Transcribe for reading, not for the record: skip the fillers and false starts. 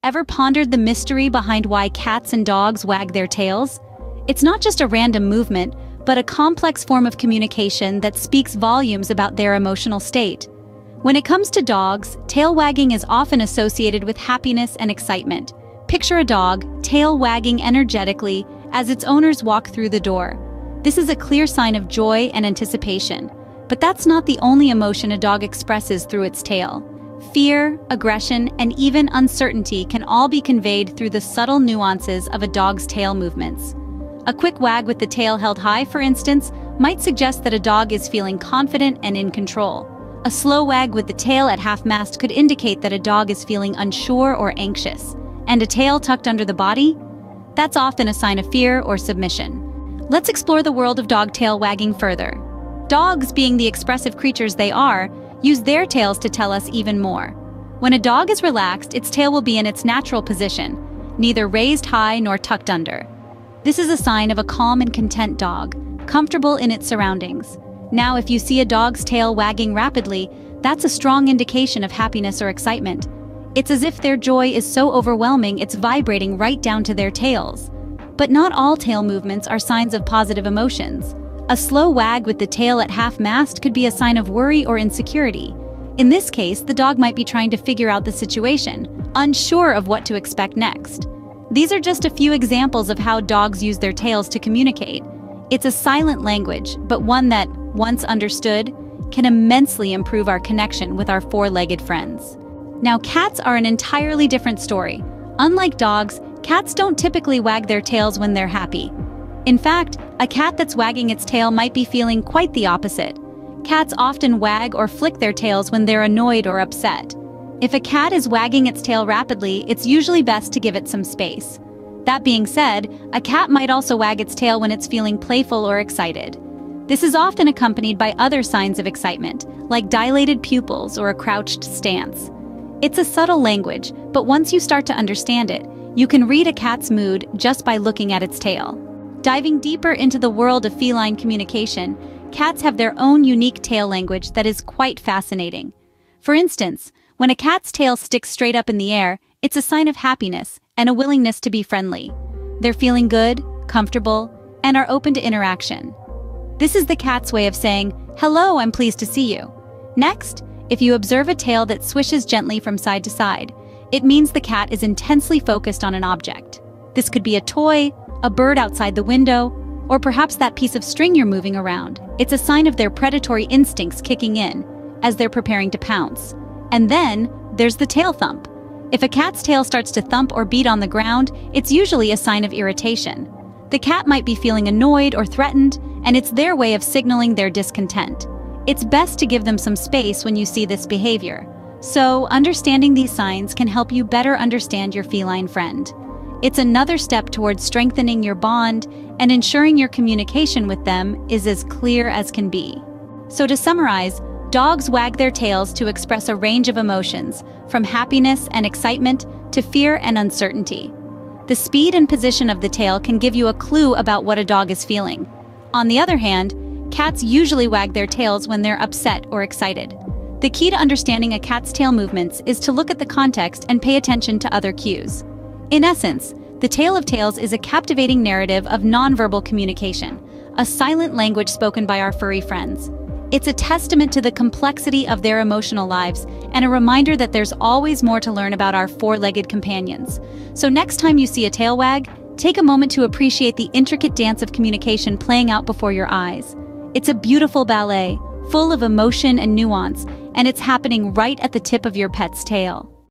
Ever pondered the mystery behind why cats and dogs wag their tails? It's not just a random movement, but a complex form of communication that speaks volumes about their emotional state. When it comes to dogs, tail wagging is often associated with happiness and excitement. Picture a dog, tail wagging energetically as its owners walk through the door. This is a clear sign of joy and anticipation. But that's not the only emotion a dog expresses through its tail. Fear, aggression, and even uncertainty can all be conveyed through the subtle nuances of a dog's tail movements. A quick wag with the tail held high, for instance, might suggest that a dog is feeling confident and in control. A slow wag with the tail at half-mast could indicate that a dog is feeling unsure or anxious. And a tail tucked under the body? That's often a sign of fear or submission. Let's explore the world of dog tail wagging further. Dogs, being the expressive creatures they are, use their tails to tell us even more. When a dog is relaxed, its tail will be in its natural position, neither raised high nor tucked under. This is a sign of a calm and content dog, comfortable in its surroundings. Now, if you see a dog's tail wagging rapidly, that's a strong indication of happiness or excitement. It's as if their joy is so overwhelming it's vibrating right down to their tails. But not all tail movements are signs of positive emotions. A slow wag with the tail at half-mast could be a sign of worry or insecurity. In this case, the dog might be trying to figure out the situation, unsure of what to expect next. These are just a few examples of how dogs use their tails to communicate. It's a silent language, but one that, once understood, can immensely improve our connection with our four-legged friends. Now, cats are an entirely different story. Unlike dogs, cats don't typically wag their tails when they're happy. In fact, a cat that's wagging its tail might be feeling quite the opposite. Cats often wag or flick their tails when they're annoyed or upset. If a cat is wagging its tail rapidly, it's usually best to give it some space. That being said, a cat might also wag its tail when it's feeling playful or excited. This is often accompanied by other signs of excitement, like dilated pupils or a crouched stance. It's a subtle language, but once you start to understand it, you can read a cat's mood just by looking at its tail. Diving deeper into the world of feline communication, cats have their own unique tail language that is quite fascinating. For instance, when a cat's tail sticks straight up in the air, it's a sign of happiness and a willingness to be friendly. They're feeling good, comfortable, and are open to interaction. This is the cat's way of saying, "Hello, I'm pleased to see you." Next, if you observe a tail that swishes gently from side to side, it means the cat is intensely focused on an object. This could be a toy, a bird outside the window, or perhaps that piece of string you're moving around. It's a sign of their predatory instincts kicking in as they're preparing to pounce. And then, there's the tail thump. If a cat's tail starts to thump or beat on the ground, it's usually a sign of irritation. The cat might be feeling annoyed or threatened, and it's their way of signaling their discontent. It's best to give them some space when you see this behavior. So, understanding these signs can help you better understand your feline friend. It's another step towards strengthening your bond and ensuring your communication with them is as clear as can be. So to summarize, dogs wag their tails to express a range of emotions, from happiness and excitement to fear and uncertainty. The speed and position of the tail can give you a clue about what a dog is feeling. On the other hand, cats usually wag their tails when they're upset or excited. The key to understanding a cat's tail movements is to look at the context and pay attention to other cues. In essence, The Tale of Tales is a captivating narrative of nonverbal communication, a silent language spoken by our furry friends. It's a testament to the complexity of their emotional lives and a reminder that there's always more to learn about our four-legged companions. So next time you see a tail wag, take a moment to appreciate the intricate dance of communication playing out before your eyes. It's a beautiful ballet, full of emotion and nuance, and it's happening right at the tip of your pet's tail.